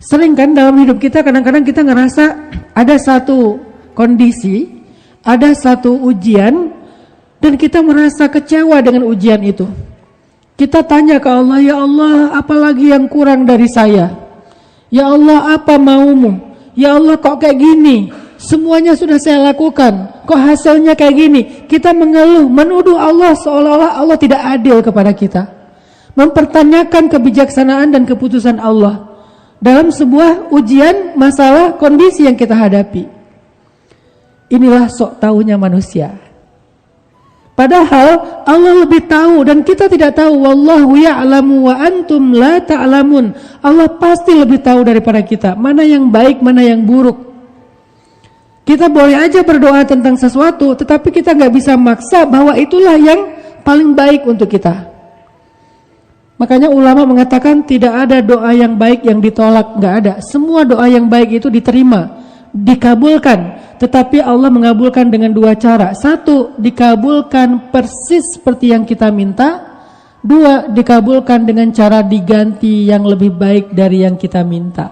Sering kan dalam hidup kita kadang-kadang kita ngerasa ada satu kondisi, ada satu ujian, dan kita merasa kecewa dengan ujian itu. Kita tanya ke Allah, ya Allah, apalagi yang kurang dari saya? Ya Allah, apa maumu? Ya Allah, kok kayak gini? Semuanya sudah saya lakukan, kok hasilnya kayak gini? Kita mengeluh, menuduh Allah seolah-olah Allah tidak adil kepada kita. Mempertanyakan kebijaksanaan dan keputusan Allah dalam sebuah ujian, masalah, kondisi yang kita hadapi. Inilah sok tahunya manusia. Padahal Allah lebih tahu dan kita tidak tahu. Wallahu ya'lamu wa antum la ta'lamun. Allah pasti lebih tahu daripada kita, mana yang baik, mana yang buruk. Kita boleh aja berdoa tentang sesuatu, tetapi kita nggak bisa maksa bahwa itulah yang paling baik untuk kita. Makanya ulama mengatakan tidak ada doa yang baik yang ditolak, nggak ada. Semua doa yang baik itu diterima, dikabulkan. Tetapi Allah mengabulkan dengan dua cara. Satu, dikabulkan persis seperti yang kita minta. Dua, dikabulkan dengan cara diganti yang lebih baik dari yang kita minta.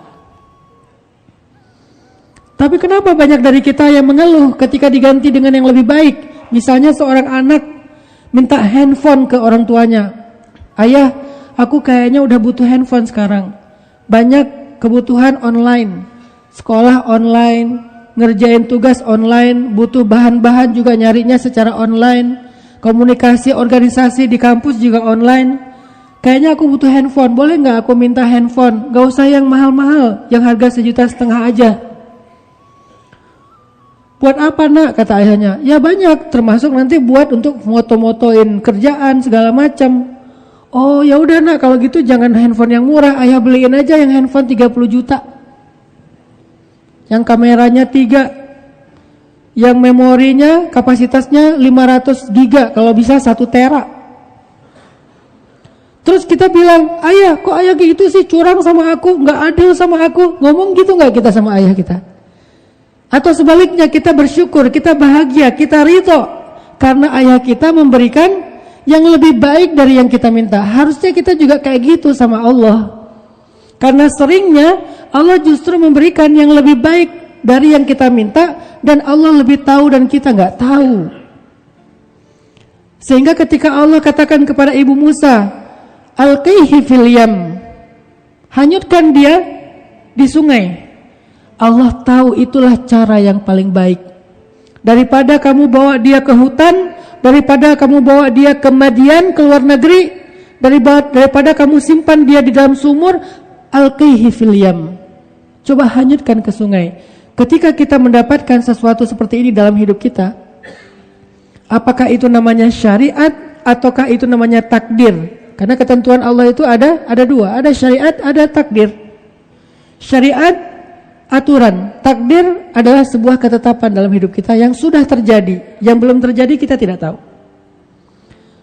Tapi kenapa banyak dari kita yang mengeluh ketika diganti dengan yang lebih baik? Misalnya seorang anak minta handphone ke orang tuanya. Ayah, aku kayaknya udah butuh handphone sekarang. Banyak kebutuhan online, sekolah online, ngerjain tugas online, butuh bahan-bahan juga nyarinya secara online, komunikasi organisasi di kampus juga online. Kayaknya aku butuh handphone, boleh nggak aku minta handphone? Gak usah yang mahal-mahal, yang harga 1,5 juta aja. Buat apa nak? Kata ayahnya. Ya banyak, termasuk nanti buat untuk foto-fotoin kerjaan segala macam. Oh ya udah nak, kalau gitu jangan handphone yang murah, ayah beliin aja yang handphone 30 juta. Yang kameranya 3, yang memorinya kapasitasnya 500 giga, kalau bisa 1 tera. Terus kita bilang, ayah kok ayah gitu sih, curang sama aku, nggak adil sama aku. Ngomong gitu nggak kita sama ayah kita? Atau sebaliknya kita bersyukur, kita bahagia, kita ridho karena ayah kita memberikan yang lebih baik dari yang kita minta. Harusnya kita juga kayak gitu sama Allah. Karena seringnya Allah justru memberikan yang lebih baik dari yang kita minta, dan Allah lebih tahu dan kita nggak tahu. Sehingga ketika Allah katakan kepada Ibu Musa, alqihi fil yam, hanyutkan dia di sungai. Allah tahu itulah cara yang paling baik. Daripada kamu bawa dia ke hutan, daripada kamu bawa dia ke Madian, ke luar negeri, daripada kamu simpan dia di dalam sumur, alqihi fil yam. Coba hanyutkan ke sungai. Ketika kita mendapatkan sesuatu seperti ini dalam hidup kita, apakah itu namanya syariat ataukah itu namanya takdir? Karena ketentuan Allah itu ada dua, ada syariat, ada takdir. Syariat, aturan. Takdir adalah sebuah ketetapan dalam hidup kita yang sudah terjadi. Yang belum terjadi kita tidak tahu.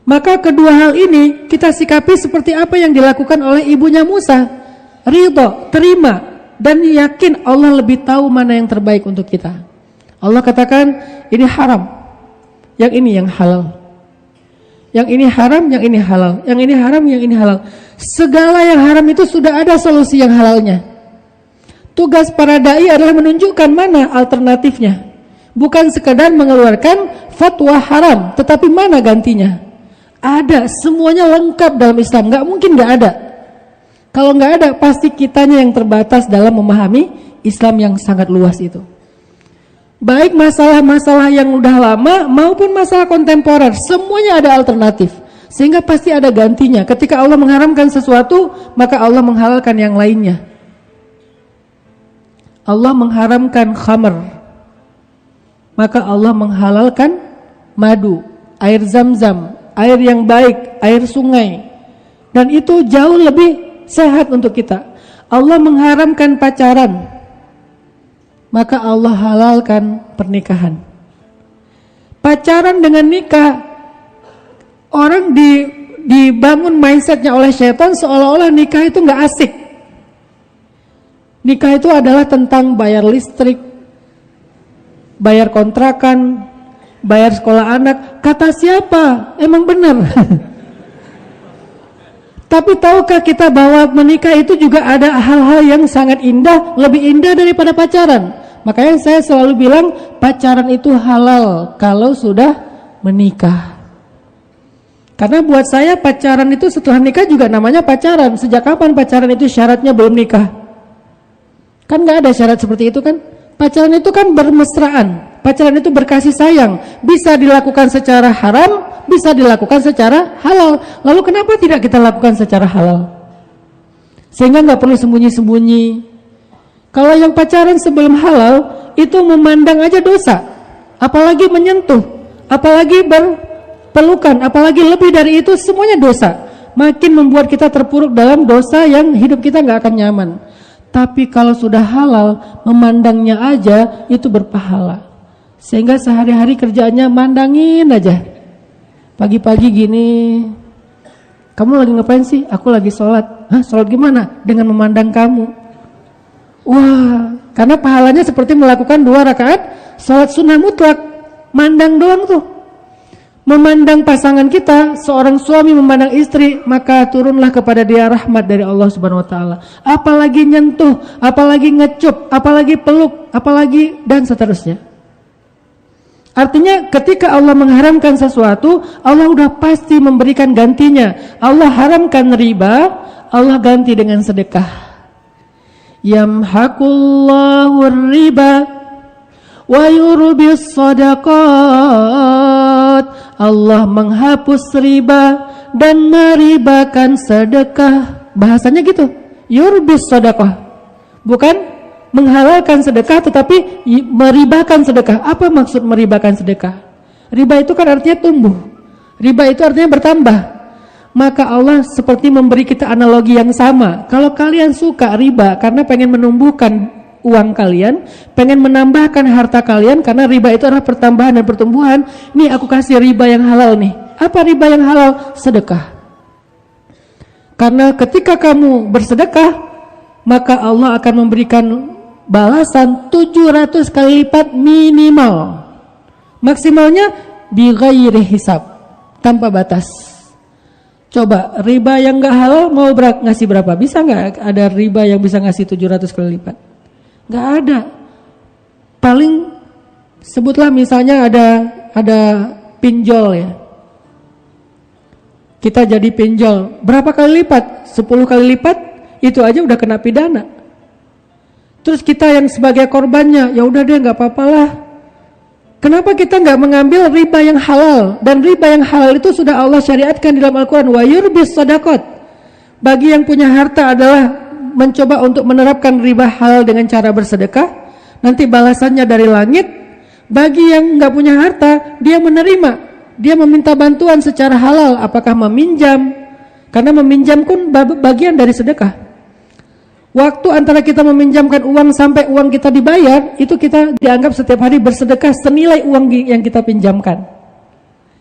Maka kedua hal ini kita sikapi seperti apa yang dilakukan oleh ibunya Musa. Ridho, terima, dan yakin Allah lebih tahu mana yang terbaik untuk kita. Allah katakan ini haram, yang ini yang halal. Yang ini haram, yang ini halal. Yang ini haram, yang ini halal. Segala yang haram itu sudah ada solusi yang halalnya. Tugas para dai adalah menunjukkan mana alternatifnya. Bukan sekadar mengeluarkan fatwa haram, tetapi mana gantinya. Ada, semuanya lengkap dalam Islam. Gak mungkin gak ada. Kalau gak ada, pasti kitanya yang terbatas dalam memahami Islam yang sangat luas itu. Baik masalah-masalah yang udah lama maupun masalah kontemporer, semuanya ada alternatif. Sehingga pasti ada gantinya. Ketika Allah mengharamkan sesuatu, maka Allah menghalalkan yang lainnya. Allah mengharamkan khamr, maka Allah menghalalkan madu, air zam-zam, air yang baik, air sungai. Dan itu jauh lebih sehat untuk kita. Allah mengharamkan pacaran, maka Allah halalkan pernikahan. Pacaran dengan nikah, orang dibangun mindsetnya oleh syaitan seolah-olah nikah itu gak asik. Nikah itu adalah tentang bayar listrik, bayar kontrakan, bayar sekolah anak. Kata siapa? Emang benar. Tapi tahukah kita bahwa menikah itu juga ada hal-hal yang sangat indah, lebih indah daripada pacaran. Makanya saya selalu bilang pacaran itu halal kalau sudah menikah. Karena buat saya pacaran itu setelah nikah juga namanya pacaran. Sejak kapan pacaran itu syaratnya belum nikah? Kan gak ada syarat seperti itu kan? Pacaran itu kan bermesraan. Pacaran itu berkasih sayang. Bisa dilakukan secara haram, bisa dilakukan secara halal. Lalu kenapa tidak kita lakukan secara halal? Sehingga gak perlu sembunyi-sembunyi. Kalau yang pacaran sebelum halal, itu memandang aja dosa. Apalagi menyentuh, apalagi berpelukan, apalagi lebih dari itu, semuanya dosa. Makin membuat kita terpuruk dalam dosa yang hidup kita gak akan nyaman. Tapi kalau sudah halal, memandangnya aja itu berpahala. Sehingga sehari-hari kerjaannya mandangin aja. Pagi-pagi gini, kamu lagi ngapain sih? Aku lagi sholat. Hah, sholat gimana? Dengan memandang kamu. Wah, karena pahalanya seperti melakukan 2 rakaat sholat sunnah mutlak. Mandang doang tuh. Memandang pasangan kita, seorang suami memandang istri, maka turunlah kepada dia rahmat dari Allah Subhanahu wa taala. Apalagi nyentuh, apalagi ngecup, apalagi peluk, apalagi dan seterusnya. Artinya ketika Allah mengharamkan sesuatu, Allah udah pasti memberikan gantinya. Allah haramkan riba, Allah ganti dengan sedekah. Yamhaqullahu riba wa yurbis sadaqat. Allah menghapus riba dan meribakan sedekah. Bahasanya gitu. Yurbis sedekah. Bukan menghalalkan sedekah tetapi meribakan sedekah. Apa maksud meribakan sedekah? Riba itu kan artinya tumbuh. Riba itu artinya bertambah. Maka Allah seperti memberi kita analogi yang sama. Kalau kalian suka riba karena pengen menumbuhkan uang kalian, pengen menambahkan harta kalian, karena riba itu adalah pertambahan dan pertumbuhan. Nih aku kasih riba yang halal nih. Apa riba yang halal? Sedekah. Karena ketika kamu bersedekah, maka Allah akan memberikan balasan 700 kali lipat minimal. Maksimalnya bighairi hisab, tanpa batas. Coba riba yang gak halal mau ngasih berapa? Bisa gak ada riba yang bisa ngasih 700 kali lipat? Gak ada. Paling sebutlah misalnya ada pinjol ya. Kita jadi pinjol. Berapa kali lipat? 10 kali lipat. Itu aja udah kena pidana. Terus kita yang sebagai korbannya, ya udah deh nggak apa-apalah. Kenapa kita nggak mengambil riba yang halal? Dan riba yang halal itu sudah Allah syariatkan di dalam Al-Quran. Wa yurbis sadaqat. Bagi yang punya harta adalah mencoba untuk menerapkan riba halal dengan cara bersedekah, nanti balasannya dari langit. Bagi yang nggak punya harta, dia menerima, dia meminta bantuan secara halal, apakah meminjam, karena meminjam pun bagian dari sedekah. Waktu antara kita meminjamkan uang sampai uang kita dibayar, itu kita dianggap setiap hari bersedekah senilai uang yang kita pinjamkan.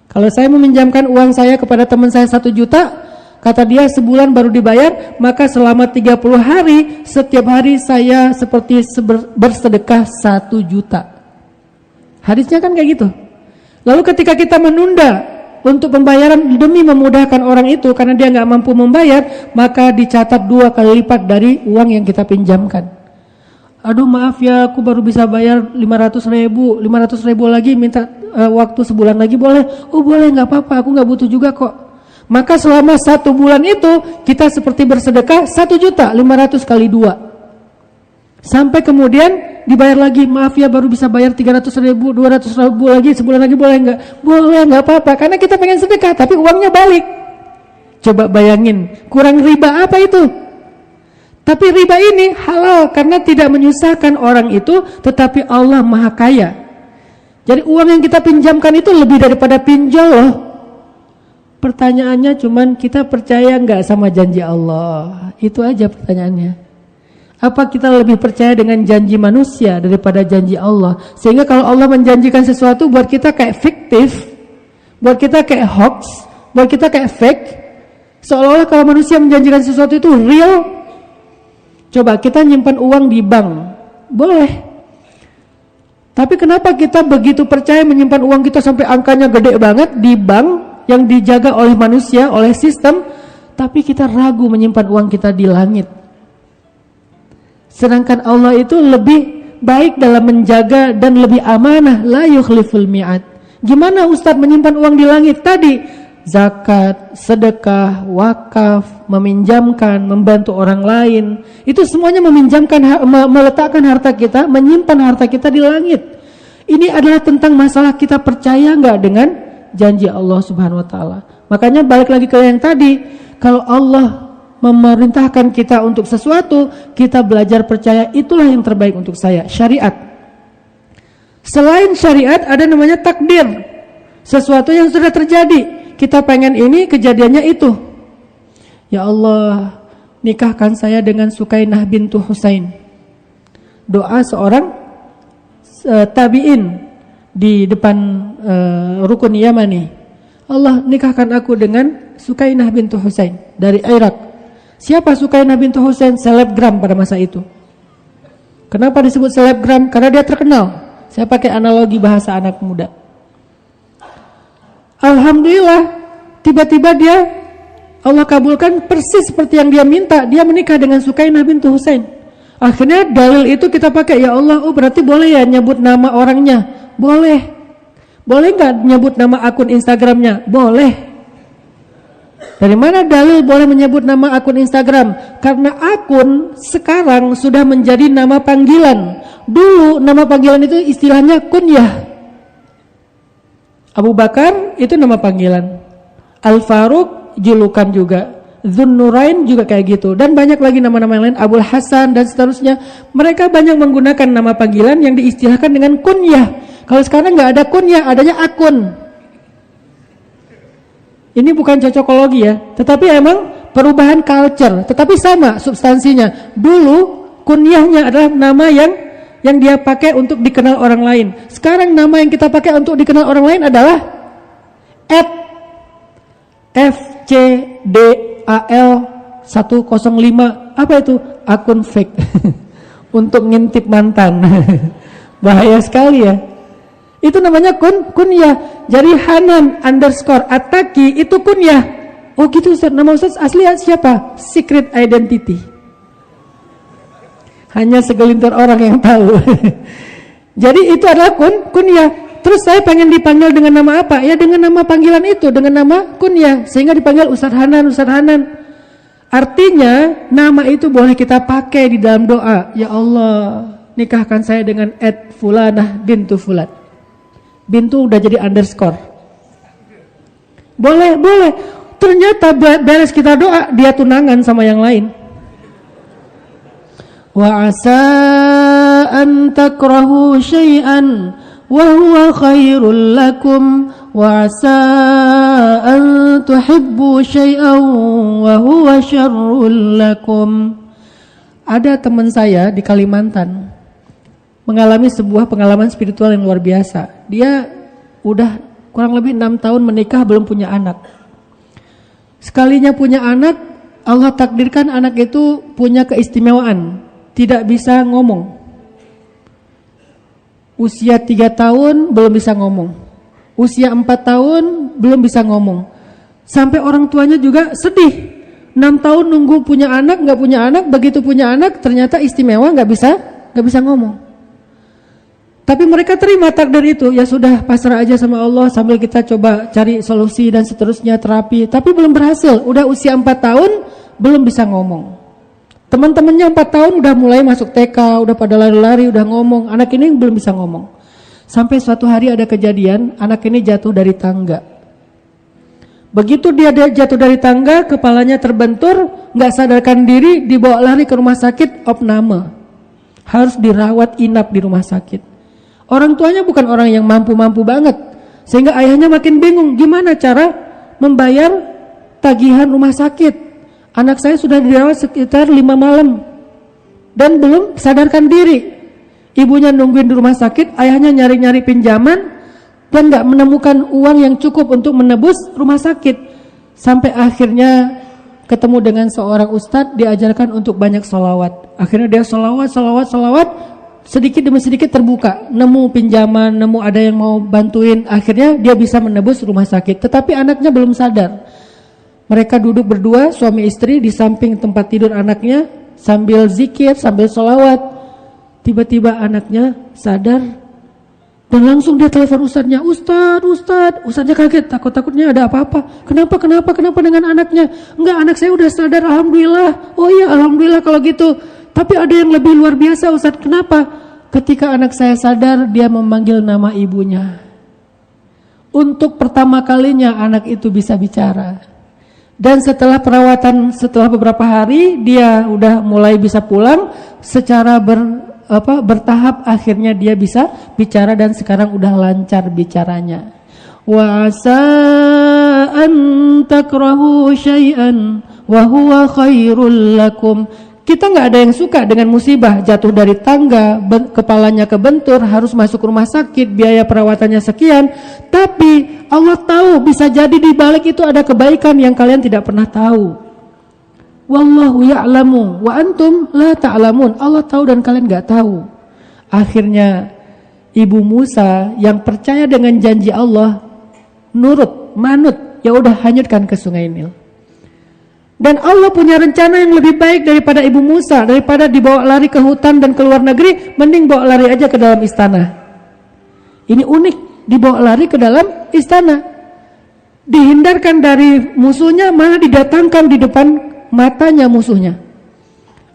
Kalau saya meminjamkan uang saya kepada teman saya 1 juta, kata dia sebulan baru dibayar, maka selama 30 hari, setiap hari saya seperti bersedekah 1 juta. Hadisnya kan kayak gitu. Lalu ketika kita menunda untuk pembayaran demi memudahkan orang itu, karena dia nggak mampu membayar, maka dicatat 2 kali lipat dari uang yang kita pinjamkan. Aduh maaf ya, aku baru bisa bayar 500 ribu lagi, minta waktu sebulan lagi boleh? Oh boleh, nggak apa-apa, aku nggak butuh juga kok. Maka selama 1 bulan itu kita seperti bersedekah 1.500.000 kali 2. Sampai kemudian dibayar lagi, maaf ya baru bisa bayar 300.000, 200.000 lagi, sebulan lagi boleh nggak? Boleh, nggak apa-apa, karena kita pengen sedekah tapi uangnya balik. Coba bayangin, kurang riba apa itu? Tapi riba ini halal karena tidak menyusahkan orang itu, tetapi Allah Maha Kaya. Jadi uang yang kita pinjamkan itu lebih daripada pinjol loh. Pertanyaannya cuman kita percaya nggak sama janji Allah? Itu aja pertanyaannya. Apa kita lebih percaya dengan janji manusia daripada janji Allah? Sehingga kalau Allah menjanjikan sesuatu buat kita kayak fiktif, buat kita kayak hoax, buat kita kayak fake, seolah-olah kalau manusia menjanjikan sesuatu itu real. Coba kita nyimpan uang di bank, boleh. Tapi kenapa kita begitu percaya menyimpan uang kita sampai angkanya gede banget di bank yang dijaga oleh manusia, oleh sistem, tapi kita ragu menyimpan uang kita di langit. Sedangkan Allah itu lebih baik dalam menjaga dan lebih amanah, la yukhliful mi'ad. Gimana Ustadz menyimpan uang di langit? Tadi zakat, sedekah, wakaf, meminjamkan, membantu orang lain, itu semuanya meminjamkan, meletakkan harta kita, menyimpan harta kita di langit. Ini adalah tentang masalah kita percaya nggak dengan janji Allah Subhanahu Wa Taala. Makanya balik lagi ke yang tadi, kalau Allah memerintahkan kita untuk sesuatu, kita belajar percaya itulah yang terbaik untuk saya. Syariat. Selain syariat ada namanya takdir. Sesuatu yang sudah terjadi. Kita pengen ini, kejadiannya itu. Ya Allah, nikahkan saya dengan Sukainah bintu Husain. Doa seorang tabi'in di depan rukun Yamani. Allah, nikahkan aku dengan Sukainah bintu Husain dari Irak. Siapa Sukainah bintu Husain? Selebgram pada masa itu. Kenapa disebut selebgram? Karena dia terkenal. Saya pakai analogi bahasa anak muda. Alhamdulillah, tiba-tiba Allah kabulkan persis seperti yang dia minta. Dia menikah dengan Sukainah bintu Husain. Akhirnya dalil itu kita pakai. Ya Allah, oh berarti boleh ya nyebut nama orangnya? Boleh. Boleh nggak nyebut nama akun Instagramnya? Boleh. Dari mana dalil boleh menyebut nama akun Instagram? Karena akun sekarang sudah menjadi nama panggilan. Dulu nama panggilan itu istilahnya kunyah. Abu Bakar itu nama panggilan. Al-Faruq julukan juga. Dzunnurain juga kayak gitu. Dan banyak lagi nama-nama yang lain. Abul Hasan dan seterusnya. Mereka banyak menggunakan nama panggilan yang diistilahkan dengan kunyah. Kalau sekarang nggak ada kunyah, adanya akun. Ini bukan cocokologi ya, tetapi emang perubahan culture, tetapi sama substansinya. Dulu kunyahnya adalah nama yang dia pakai untuk dikenal orang lain. Sekarang nama yang kita pakai untuk dikenal orang lain adalah @FCDAL105. Apa itu? Akun fake untuk ngintip mantan. Bahaya sekali ya. Itu namanya kunyah. Jadi Hanan _Ataki itu kunyah. Oh gitu Ustaz, nama Ustaz asli siapa? Secret identity. Hanya segelintir orang yang tahu. Jadi itu adalah kunyah. Terus saya pengen dipanggil dengan nama apa? Ya dengan nama panggilan itu, dengan nama kunyah. Sehingga dipanggil Ustaz Hanan, Ustaz Hanan. Artinya nama itu boleh kita pakai di dalam doa. Ya Allah, nikahkan saya dengan @fulanah bintu fulan. Bintu udah jadi underscore. Boleh. Ternyata beres kita doa, dia tunangan sama yang lain. Wa asa an takrahu syai'an wa huwa khairul lakum wa asa an tuhibbu syai'an wa huwa syarrul lakum. Ada teman saya di Kalimantan mengalami sebuah pengalaman spiritual yang luar biasa. Dia udah kurang lebih 6 tahun menikah belum punya anak. Sekalinya punya anak, Allah takdirkan anak itu punya keistimewaan, tidak bisa ngomong. Usia 3 tahun belum bisa ngomong. Usia 4 tahun belum bisa ngomong. Sampai orang tuanya juga sedih. 6 tahun nunggu punya anak, nggak punya anak, begitu punya anak ternyata istimewa, nggak bisa ngomong. Tapi mereka terima takdir itu, ya sudah pasrah aja sama Allah sambil kita coba cari solusi dan seterusnya, terapi. Tapi belum berhasil, udah usia 4 tahun belum bisa ngomong. Teman-temannya 4 tahun udah mulai masuk TK, udah pada lari-lari, udah ngomong. Anak ini belum bisa ngomong. Sampai suatu hari ada kejadian, anak ini jatuh dari tangga. Begitu dia jatuh dari tangga, kepalanya terbentur, nggak sadarkan diri, dibawa lari ke rumah sakit, opname. Harus dirawat inap di rumah sakit. Orang tuanya bukan orang yang mampu-mampu banget. Sehingga ayahnya makin bingung, gimana cara membayar tagihan rumah sakit. Anak saya sudah dirawat sekitar 5 malam. Dan belum sadarkan diri. Ibunya nungguin di rumah sakit, ayahnya nyari-nyari pinjaman. Dan gak menemukan uang yang cukup untuk menebus rumah sakit. Sampai akhirnya ketemu dengan seorang ustadz, diajarkan untuk banyak sholawat. Akhirnya dia sholawat. Sedikit demi sedikit terbuka, nemu pinjaman, nemu ada yang mau bantuin, akhirnya dia bisa menebus rumah sakit. Tetapi anaknya belum sadar. Mereka duduk berdua, suami istri di samping tempat tidur anaknya, sambil zikir, sambil sholawat. Tiba-tiba anaknya sadar dan langsung dia telepon ustadznya. Ustadznya kaget, takutnya ada apa-apa. Kenapa dengan anaknya? Enggak, anak saya udah sadar, alhamdulillah. Oh iya, alhamdulillah kalau gitu. Tapi ada yang lebih luar biasa, Ustadz. Kenapa? Ketika anak saya sadar, dia memanggil nama ibunya. Untuk pertama kalinya anak itu bisa bicara. Dan setelah perawatan, setelah beberapa hari, dia udah mulai bisa pulang. Secara bertahap akhirnya dia bisa bicara dan sekarang udah lancar bicaranya. Wa asa an takrahu syai'an wa huwa khairul lakum. Kita nggak ada yang suka dengan musibah, jatuh dari tangga, kepalanya kebentur, harus masuk rumah sakit, biaya perawatannya sekian. Tapi Allah tahu bisa jadi di balik itu ada kebaikan yang kalian tidak pernah tahu. Wallahu ya'lamu wa antum la ta'lamun. Allah tahu dan kalian nggak tahu. Akhirnya Ibu Musa yang percaya dengan janji Allah nurut, manut, ya udah hanyutkan ke Sungai Nil. Dan Allah punya rencana yang lebih baik daripada Ibu Musa. Daripada dibawa lari ke hutan dan ke luar negeri, mending bawa lari aja ke dalam istana. Ini unik, dibawa lari ke dalam istana. Dihindarkan dari musuhnya, malah didatangkan di depan matanya musuhnya.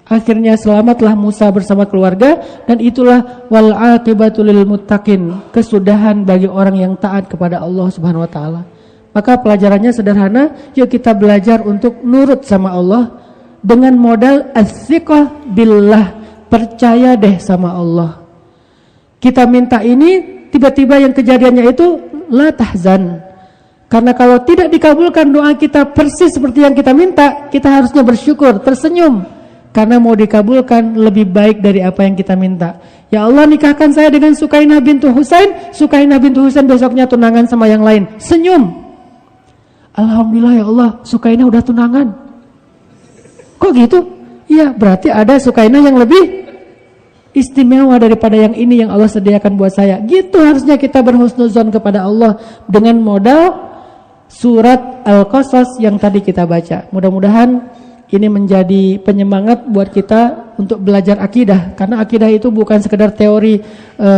Akhirnya selamatlah Musa bersama keluarga. Dan itulah wal aqibatu lil muttaqin, kesudahan bagi orang yang taat kepada Allah Subhanahu wa taala. Maka pelajarannya sederhana, yuk kita belajar untuk nurut sama Allah dengan modal as-siqah billah, percaya deh sama Allah. Kita minta ini, tiba-tiba yang kejadiannya itu la tahzan. Karena kalau tidak dikabulkan doa kita persis seperti yang kita minta, kita harusnya bersyukur, tersenyum. Karena mau dikabulkan lebih baik dari apa yang kita minta. Ya Allah, nikahkan saya dengan Sukainah bintu Husain. Sukainah bintu Husain besoknya tunangan sama yang lain. Senyum. Alhamdulillah ya Allah, Sukainah udah tunangan. Kok gitu? Iya, berarti ada Sukainah yang lebih istimewa daripada yang ini yang Allah sediakan buat saya. Gitu harusnya kita berhusnuzon kepada Allah dengan modal surat Al-Qasas yang tadi kita baca. Mudah-mudahan ini menjadi penyemangat buat kita untuk belajar akidah. Karena akidah itu bukan sekedar teori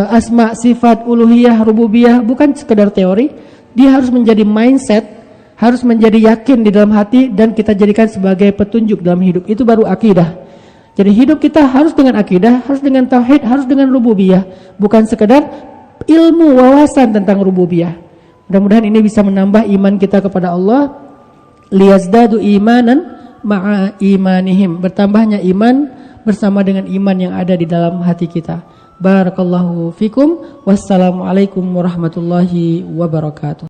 asma, sifat, uluhiyah, rububiyah, bukan sekedar teori. Dia harus menjadi mindset, harus menjadi yakin di dalam hati dan kita jadikan sebagai petunjuk dalam hidup. Itu baru akidah. Jadi hidup kita harus dengan akidah, harus dengan tauhid, harus dengan rububiyah, bukan sekedar ilmu wawasan tentang rububiyah. Mudah-mudahan ini bisa menambah iman kita kepada Allah. Liyazdadu imanan ma'a imanihim, bertambahnya iman bersama dengan iman yang ada di dalam hati kita. Barakallahu fikum. Wassalamualaikum warahmatullahi wabarakatuh.